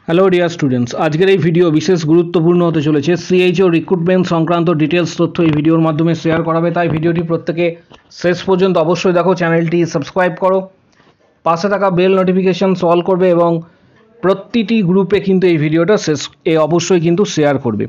Hello dear students, আজকের এই video বিশেষ গুরুত্বপূর্ণ হতে চলেছে। সিএইচও রিক্রুটমেন্ট সংক্রান্ত ডিটেলস তথ্য এই ভিডিওর মাধ্যমে শেয়ার করা হবে, তাই ভিডিওটি প্রত্যেকে শেষ পর্যন্ত অবশ্যই দেখো। চ্যানেলটি সাবস্ক্রাইব করো, পাশে থাকা বেল নোটিফিকেশন অল করবে এবং প্রতিটি গ্রুপে কিন্তু এই ভিডিওটা অবশ্যই কিন্তু শেয়ার করবে।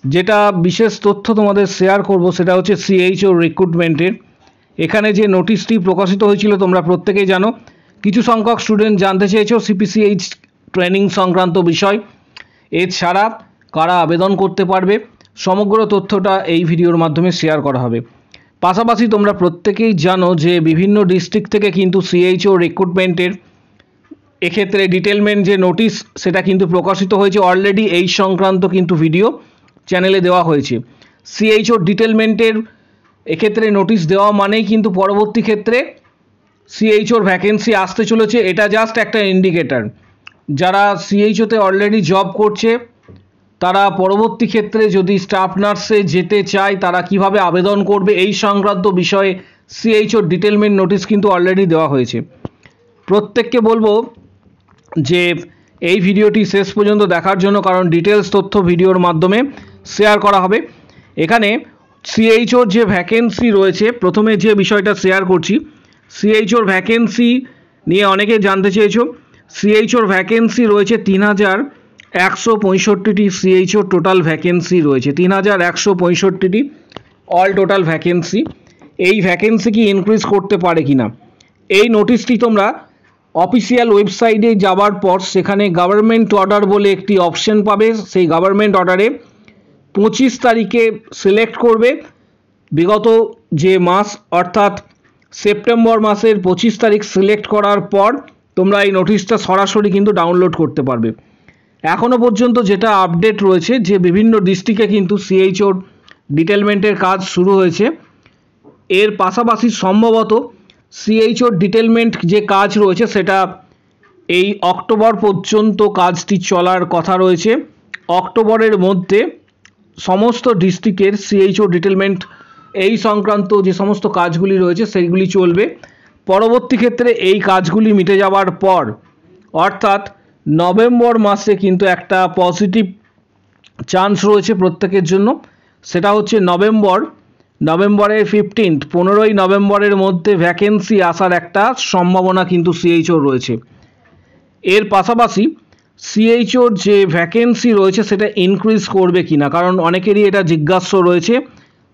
যেটা বিশেষ তথ্য তোমাদের শেয়ার করব সেটা হচ্ছে সিএইচও রিক্রুটমেন্টের। এখানে যে নোটিশটি প্রকাশিত হয়েছিল তোমরা প্রত্যেকেই জানো। কিছু সংখ্যক স্টুডেন্ট জানতে চেয়েছো সিপিসিএইচ ট্রেনিং সংক্রান্ত বিষয়, এছাড়া কারা আবেদন করতে পারবে, সমগ্র তথ্যটা এই ভিডিওর মাধ্যমে শেয়ার করা হবে। পাশাপাশি তোমরা প্রত্যেকেই জানো যে বিভিন্ন ডিস্ট্রিক্ট থেকে কিন্তু সিএইচও রিক্রুটমেন্টের এক্ষেত্রে ডিটেলমেন্ট যে নোটিশ সেটা কিন্তু প্রকাশিত হয়েছে অলরেডি। এই সংক্রান্ত কিন্তু ভিডিও চ্যানেলে দেওয়া হয়েছে। সিএইচও ডিটেলমেন্টের এক্ষেত্রে নোটিশ দেওয়া মানেই কিন্তু পরবর্তী ক্ষেত্রে সিএইচওর ভ্যাকেন্সি আসতে চলেছে। এটা জাস্ট একটা ইন্ডিকেটার। যারা সিএইচওতে অলরেডি জব করছে তারা পরবর্তী ক্ষেত্রে যদি স্টাফ নার্সে যেতে চায় তারা কিভাবে আবেদন করবে এই সংক্রান্ত বিষয়ে সিএইচওর ডিটেলমেন্ট নোটিশ কিন্তু অলরেডি দেওয়া হয়েছে। প্রত্যেককে বলবো যে এই ভিডিওটি শেষ পর্যন্ত দেখার জন্য, কারণ ডিটেলস তথ্য ভিডিওর মাধ্যমে শেয়ার করা হবে। এখানে সিএইচওর যে ভ্যাকেন্সি রয়েছে, প্রথমে যে বিষয়টা শেয়ার করছি, সিএইচওর ভ্যাকেন্সি নিয়ে অনেকে জানতে চেয়েছো। সিএইচওর ভ্যাকেন্সি রয়েছে 3165টি। সিএইচওর টোটাল ভ্যাকেন্সি রয়েছে 3165টি অল টোটাল ভ্যাকেন্সি। এই ভ্যাকেন্সি কি ইনক্রিজ করতে পারে কিনা, এই নোটিশটি তোমরা অফিসিয়াল ওয়েবসাইটে যাওয়ার পর সেখানে গভর্নমেন্ট অর্ডার বলে একটি অপশন পাবে। সেই গভর্নমেন্ট অর্ডারে 25 তারিখে সিলেক্ট করবে। বিগত যে মাস অর্থাৎ সেপ্টেম্বর মাসের 25 তারিখ সিলেক্ট করার পর তোমরা এই নোটিশটা সরাসরি কিন্তু ডাউনলোড করতে পারবে। এখনও পর্যন্ত যেটা আপডেট রয়েছে যে বিভিন্ন ডিস্ট্রিক্টে কিন্তু সিএইচওর ডিটেলমেন্টের কাজ শুরু হয়েছে। এর পাশাপাশি সম্ভবত সিএইচওর ডিটেলমেন্ট যে কাজ রয়েছে সেটা এই অক্টোবর পর্যন্ত কাজটি চলার কথা রয়েছে। অক্টোবরের মধ্যে সমস্ত ডিস্ট্রিক্টের সিএইচও ডিটেলমেন্ট এই সংক্রান্ত যে সমস্ত কাজগুলি রয়েছে সেইগুলি চলবে। পরবর্তী ক্ষেত্রে এই কাজগুলি মিটে যাওয়ার পর অর্থাৎ নভেম্বর মাসে কিন্তু একটা পজিটিভ চান্স রয়েছে প্রত্যেকের জন্য। সেটা হচ্ছে নভেম্বরের 15ই নভেম্বরের মধ্যে ভ্যাকেন্সি আসার একটা সম্ভাবনা কিন্তু সিএইচওর রয়েছে। এর পাশাপাশি সিএইচওর যে ভ্যাকেন্সি রয়েছে সেটা ইনক্রিজ করবে কিনা, কারণ অনেকেরই এটা জিজ্ঞাসা রয়েছে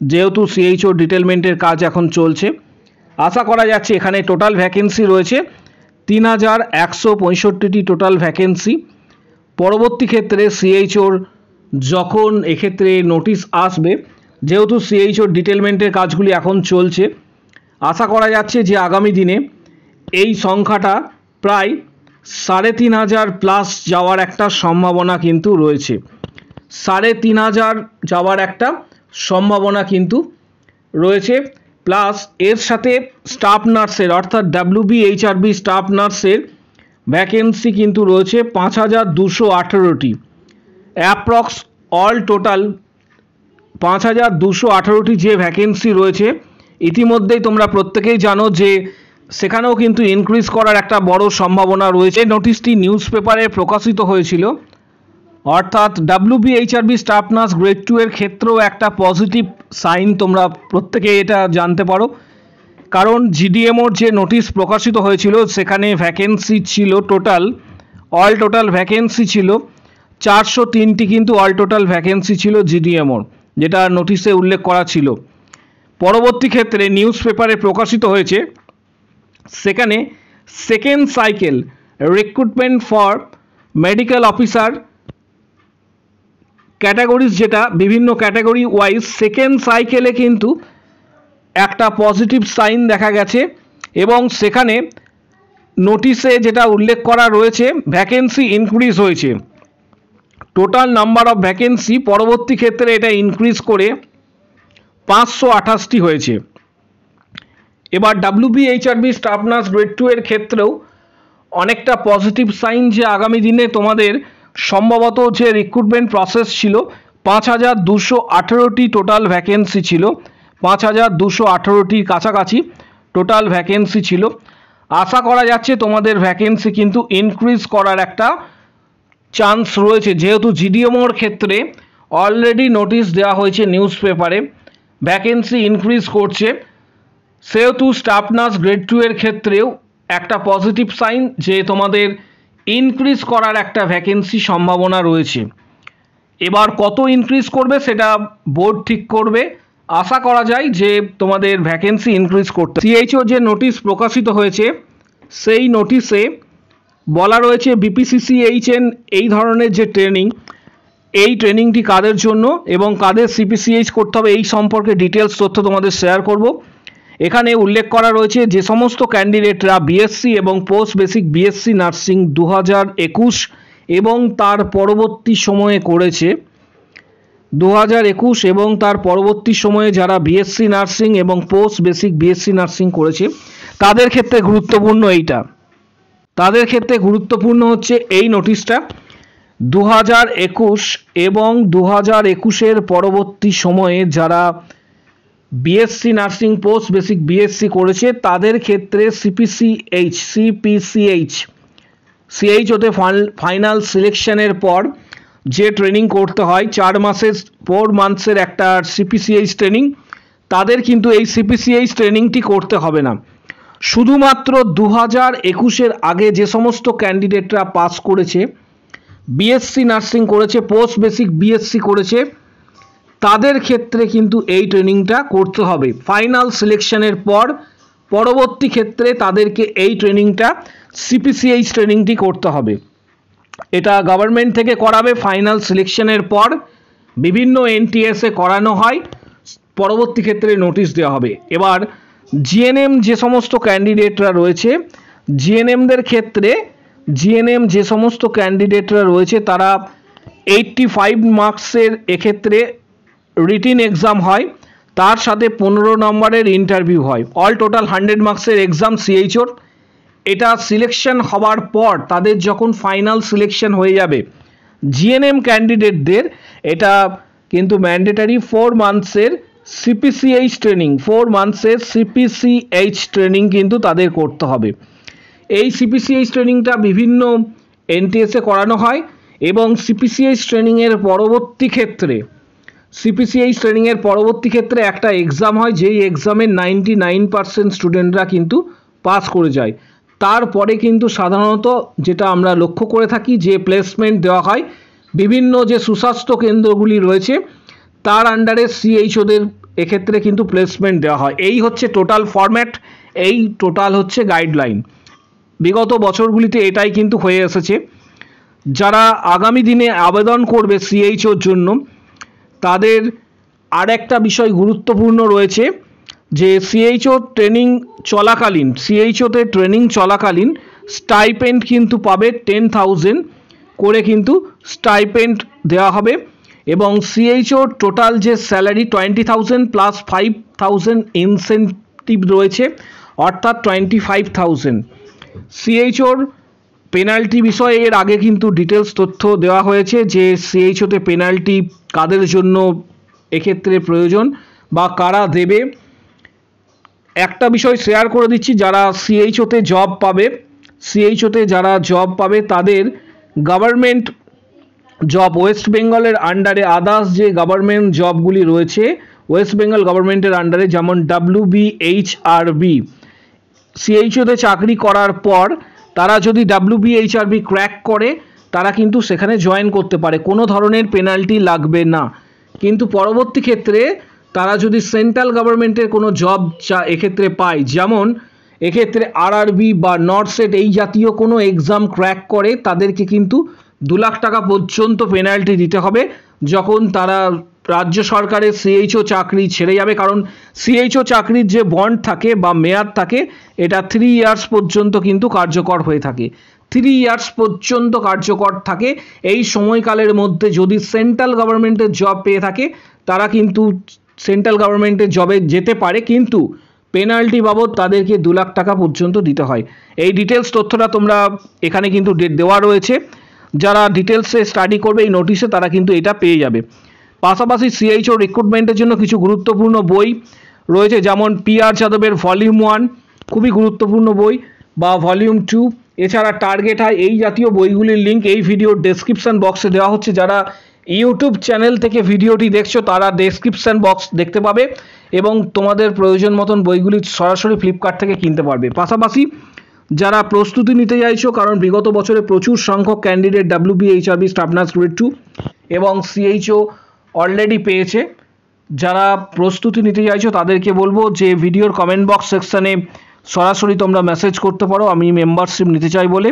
যেহেতু সিএইচওর ডিটেলমেন্টের কাজ এখন চলছে। আশা করা যাচ্ছে এখানে টোটাল ভ্যাকেন্সি রয়েছে 3165টি টোটাল ভ্যাকেন্সি। পরবর্তী ক্ষেত্রে সিএইচওর যখন এক্ষেত্রে নোটিশ আসবে, যেহেতু সিএইচওর ডিটেলমেন্টের কাজগুলি এখন চলছে, আশা করা যাচ্ছে যে আগামী দিনে এই সংখ্যাটা প্রায় 3500 প্লাস যাওয়ার একটা সম্ভাবনা কিন্তু রয়েছে। 3500 যাওয়ার একটা সম্ভাবনা কিন্তু রয়েছে। প্লাস এর সাথে স্টাফ নার্সের অর্থাৎ ডাব্লিউবিএইচআরবি স্টাফ নার্সের ভ্যাকেন্সি কিন্তু রয়েছে 5218টি। অ্যাপ্রক্স অল টোটাল 5218টি যে ভ্যাকেন্সি রয়েছে, ইতিমধ্যেই তোমরা প্রত্যেকেই জানো যে সেখানেও কিন্তু ইনক্রিজ করার একটা বড় সম্ভাবনা রয়েছে। নোটিশটি নিউজ পেপারে প্রকাশিত হয়েছিল, অর্থাৎ ডাব্লিউবিএইচআরবি স্টাফ নার্স গ্রেড 2 এর ক্ষেত্রেও একটা পজিটিভ সাইন তোমরা প্রত্যেকে এটা জানতে পারো। কারণ জিডিএমওর যে নোটিশ প্রকাশিত হয়েছিল সেখানে ভ্যাকেন্সি ছিল অল টোটাল ভ্যাকেন্সি ছিল 403টি, কিন্তু অল টোটাল ভ্যাকেন্সি ছিল জিডিএমওর, যেটা নোটিশে উল্লেখ করা ছিল। পরবর্তী ক্ষেত্রে নিউজ পেপারে প্রকাশিত হয়েছে সেখানে second cycle recruitment for medical officer categories, যেটা বিভিন্ন ক্যাটাগরি ওয়াইজ সেকেন্ড সাইকেলে কিন্তু একটা পজিটিভ সাইন দেখা গেছে। এবং সেখানে নোটিশে যেটা উল্লেখ করা রয়েছে ভ্যাকেন্সি ইনক্রিজ হয়েছে। টোটাল নাম্বার অফ ভ্যাকেন্সি পরবর্তী ক্ষেত্রে এটা ইনক্রিজ করে 528টি হয়েছে। এবার ডাব্লিউবিএইচআরবি স্টাফ নার্স গ্রেড 2 এর ক্ষেত্রেও অনেকটা পজিটিভ সাইন যে আগামী দিনে তোমাদের সম্ভবত যে রিক্রুটমেন্ট প্রসেস ছিল 5218টি টোটাল ভ্যাকেন্সি ছিল, 5218টির কাছাকাছি টোটাল ভ্যাকেন্সি ছিল। আশা করা যাচ্ছে তোমাদের ভ্যাকেন্সি কিন্তু ইনক্রিজ করার একটা চান্স রয়েছে, যেহেতু জিডিএমওর ক্ষেত্রে অলরেডি নোটিশ দেওয়া হয়েছে নিউজ পেপারে, ভ্যাকেন্সি ইনক্রিজ করছে, সেহেতু স্টাফ নার্স গ্রেড 2 এর ক্ষেত্রেও একটা পজিটিভ সাইন যে তোমাদের ইনক্রিজ করার একটা ভ্যাকেন্সি সম্ভাবনা রয়েছে। এবার কত ইনক্রিজ করবে সেটা বোর্ড ঠিক করবে, আশা করা যায় যে তোমাদের ভ্যাকেন্সি ইনক্রিজ করতে। সিএইচও যে নোটিশ প্রকাশিত হয়েছে সেই নোটিশে বলা রয়েছে বিপিসিসিএইচএন এই ধরনের যে ট্রেনিং, এই ট্রেনিংটি কাদের জন্য এবং কাদের সিপিসিএইচ করতে হবে এই সম্পর্কে ডিটেলস তথ্য তোমাদের শেয়ার করব। এখানে উল্লেখ করা রয়েছে যে সমস্ত ক্যান্ডিডেটরা বিএসসি এবং পোস্ট বেসিক বিএসসি নার্সিং 2021 এবং তার পরবর্তী সময়ে করেছে, 2021 এবং তার পরবর্তী সময়ে যারা বিএসসি নার্সিং এবং পোস্ট বেসিক বিএসসি নার্সিং করেছে তাদের ক্ষেত্রে গুরুত্বপূর্ণ এইটা, তাদের ক্ষেত্রে গুরুত্বপূর্ণ হচ্ছে এই নোটিশটা। 2021 এবং 2021-এর পরবর্তী সময়ে যারা BSc nursing post basic BSc করেছে তাদের ক্ষেত্রে সিএইচওতে ফাইনাল সিলেকশনের পর যে ট্রেনিং করতে হয় 4 মান্থসের একটা সিপিসিএইচ ট্রেনিং, তাদের কিন্তু এই সিপিসিএইচ ট্রেনিংটি করতে হবে না। শুধুমাত্র 2021-এর আগে যে সমস্ত ক্যান্ডিডেটরা পাস করেছে, বিএসসি নার্সিং করেছে, পোস্ট বেসিক বিএসসি করেছে, তাদের ক্ষেত্রে কিন্তু এই ট্রেনিংটা করতে হবে ফাইনাল সিলেকশনের পর। পরবর্তী ক্ষেত্রে তাদেরকে এই ট্রেনিংটা সিপিসিএইচ ট্রেনিংটি করতে হবে। এটা গভর্নমেন্ট থেকে করাবে ফাইনাল সিলেকশনের পর, বিভিন্ন এনটিএসে করানো হয়, পরবর্তী ক্ষেত্রে নোটিশ দেওয়া হবে। এবার জিএনএম যে সমস্ত ক্যান্ডিডেটরা রয়েছে, জিএনএমদের ক্ষেত্রে যে সমস্ত ক্যান্ডিডেটরা রয়েছে তারা 85 মার্কসের এক্ষেত্রে রিটিন এক্সাম হয়, তার সাথে 15 নম্বরের ইন্টারভিউ হয়, অল টোটাল 100 মার্কসের এক্সাম সিএইচওর। এটা সিলেকশন হওয়ার পর তাদের যখন ফাইনাল সিলেকশন হয়ে যাবে জিএনএম ক্যান্ডিডেটদের, এটা কিন্তু ম্যান্ডেটারি 4 মান্থসের সিপিসিএইচ ট্রেনিং, 4 মান্থসের সিপিসিএইচ ট্রেনিং কিন্তু তাদের করতে হবে। এই সিপিসিএইচ ট্রেনিংটা বিভিন্ন এনটিএসে করানো হয় এবং সিপিসিএইচ ট্রেনিংয়ের পরবর্তী ক্ষেত্রে একটা এক্সাম হয়, যেই এক্সামে 99% স্টুডেন্টরা কিন্তু পাস করে যায়। তারপরে কিন্তু সাধারণত যেটা আমরা লক্ষ্য করে থাকি যে প্লেসমেন্ট দেওয়া হয়, বিভিন্ন যে সুস্বাস্থ্য কেন্দ্রগুলি রয়েছে তার আন্ডারে সিএইচওদের এক্ষেত্রে কিন্তু প্লেসমেন্ট দেওয়া হয়। এই হচ্ছে টোটাল ফরম্যাট, এই টোটাল হচ্ছে গাইডলাইন। বিগত বছরগুলিতে এটাই কিন্তু হয়ে এসেছে। যারা আগামী দিনে আবেদন করবে সিএইচওর জন্য তাদের আর একটা বিষয় গুরুত্বপূর্ণ রয়েছে যে সিএইচওতে ট্রেনিং চলাকালীন স্টাইপেন্ড কিন্তু পাবে 10,000 করে কিন্তু স্টাইপেন্ড দেওয়া হবে এবং সিএইচওর টোটাল যে স্যালারি 20,000 প্লাস 5,000 ইনসেন্টিভ রয়েছে, অর্থাৎ 25,000। সিএইচওর পেনাল্টি বিষয়ে এর আগে কিন্তু ডিটেলস তথ্য দেওয়া হয়েছে যে সিএইচওতে পেনাল্টি কাদের জন্য এক্ষেত্রে প্রয়োজন বা কারা দেবে। একটা বিষয় শেয়ার করে দিচ্ছি, যারা সিএইচওতে যারা জব পাবে তাদের গভর্নমেন্ট জব ওয়েস্ট বেঙ্গলের আন্ডারে আদার্স যে গভর্নমেন্ট জবগুলি রয়েছে ওয়েস্ট বেঙ্গল গভর্নমেন্টের আন্ডারে, যেমন WBHRB, সিএইচওতে চাকরি করার পর তারা যদি WBHRB ক্র্যাক করে তারা কিন্তু সেখানে জয়েন করতে পারে, কোনো ধরনের পেনাল্টি লাগবে না। কিন্তু পরবর্তী ক্ষেত্রে তারা যদি সেন্ট্রাল গভর্নমেন্টের কোনো জব এক্ষেত্রে পায়, যেমন এক্ষেত্রে RRB বা নর্থসেট এই জাতীয় কোনো এক্সাম ক্র্যাক করে, তাদেরকে কিন্তু 2 লাখ টাকা পর্যন্ত পেনাল্টি দিতে হবে যখন তারা রাজ্য সরকারের সিএইচও চাকরি ছেড়ে যাবে। কারণ সিএইচও চাকরির যে বন্ড থাকে বা মেয়াদ থাকে এটা 3 ইয়ার্স পর্যন্ত কিন্তু কার্যকর হয়ে থাকে, 3 ইয়ার্স পর্যন্ত কার্যকর থাকে। এই সময়কালের মধ্যে যদি সেন্ট্রাল গভর্নমেন্টের জব পেয়ে থাকে তারা কিন্তু সেন্ট্রাল গভর্নমেন্টের জবে যেতে পারে, কিন্তু পেনাল্টি বাবদ তাদেরকে 2 লাখ টাকা পর্যন্ত দিতে হয়। এই ডিটেলস তথ্যটা তোমরা এখানে কিন্তু দেওয়া রয়েছে, যারা ডিটেলসে স্টাডি করবে এই নোটিশে তারা কিন্তু এটা পেয়ে যাবে। পাশাপাশি সিএইচও রিক্রুটমেন্টের জন্য কিছু গুরুত্বপূর্ণ বই রয়েছে, যেমন PR যাদবের ভলিউম 1 খুবই গুরুত্বপূর্ণ বই, বা ভলিউম 2 এছাড়া টার্গেট হাই এই জাতীয় বইগুলির লিঙ্ক এই ভিডিওর ডেসক্রিপশন বক্সে দেওয়া হচ্ছে। যারা ইউটিউব চ্যানেল থেকে ভিডিওটি দেখছো তারা ডেসক্রিপশন বক্স দেখতে পাবে এবং তোমাদের প্রয়োজন মতন বইগুলি সরাসরি ফ্লিপকার্ট থেকে কিনতে পারবে। পাশাপাশি যারা প্রস্তুতি নিতে চাইছো, কারণ বিগত বছরে প্রচুর সংখ্যক candidate WBHRB staff nurse grade 2 এবং CHO অলরেডি পেয়েছে, যারা প্রস্তুতি নিতে চাইছো তাদেরকে বলবো যে ভিডিওর কমেন্ট বক্স সেকশানে সরাসরি তোমরা মেসেজ করতে পারো আমি মেম্বারশিপ নিতে চাই বলে।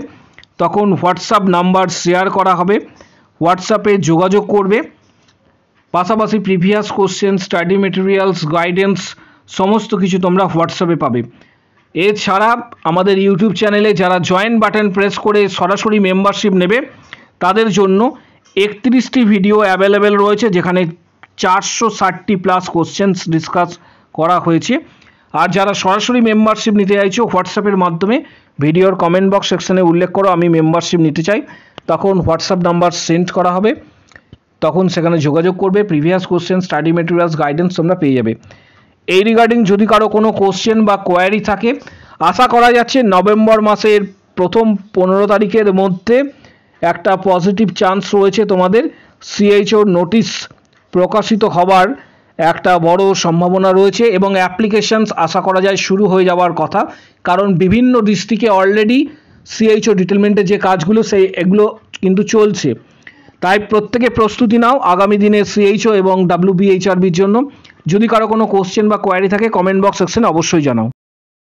তখন হোয়াটসঅ্যাপ নাম্বার শেয়ার করা হবে, হোয়াটসঅ্যাপে যোগাযোগ করবে। পাশাপাশি previous question, study materials, guidance সমস্ত কিছু তোমরা হোয়াটসঅ্যাপে পাবে। এছাড়া আমাদের ইউটিউব চ্যানেলে যারা জয়েন বাটন প্রেস করে সরাসরি মেম্বারশিপ নেবে তাদের জন্য 31টি ভিডিও অ্যাভেলেবেল রয়েছে, যেখানে 460টি প্লাস কোশ্চেন্স ডিসকাস করা হয়েছে। আর যারা সরাসরি মেম্বারশিপ নিতে চাইছো হোয়াটসঅ্যাপের মাধ্যমে ভিডিওর কমেন্ট বক্স সেকশনে উল্লেখ করো আমি মেম্বারশিপ নিতে চাই, তখন হোয়াটসঅ্যাপ নাম্বার সেন্ড করা হবে, তখন সেখানে যোগাযোগ করবে। Previous question, study materials, guidance তোমরা পেয়ে যাবে। এই রিগার্ডিং যদি কারো কোনো কোশ্চেন বা কোয়ারি থাকে, আশা করা যাচ্ছে নভেম্বর মাসের প্রথম 15 তারিখের মধ্যে একটা পজিটিভ চান্স রয়েছে তোমাদের CHO নোটিশ প্রকাশিত হবার একটা বড় সম্ভাবনা রয়েছে এবং অ্যাপ্লিকেশনস আশা করা যায় শুরু হয়ে যাওয়ার কথা, কারণ বিভিন্ন ডিস্ট্রিক্টে অলরেডি CHO ডিটেলমেন্টের যে কাজগুলো এগুলো কিন্তু চলছে। তাই প্রত্যেকে প্রস্তুতি নাও আগামী দিনে CHO এবং WBHRBর জন্য। যদি কারো কোনো কোশ্চেন বা কোয়ারি থাকে কমেন্ট বক্স সেকশনে অবশ্যই জানাও।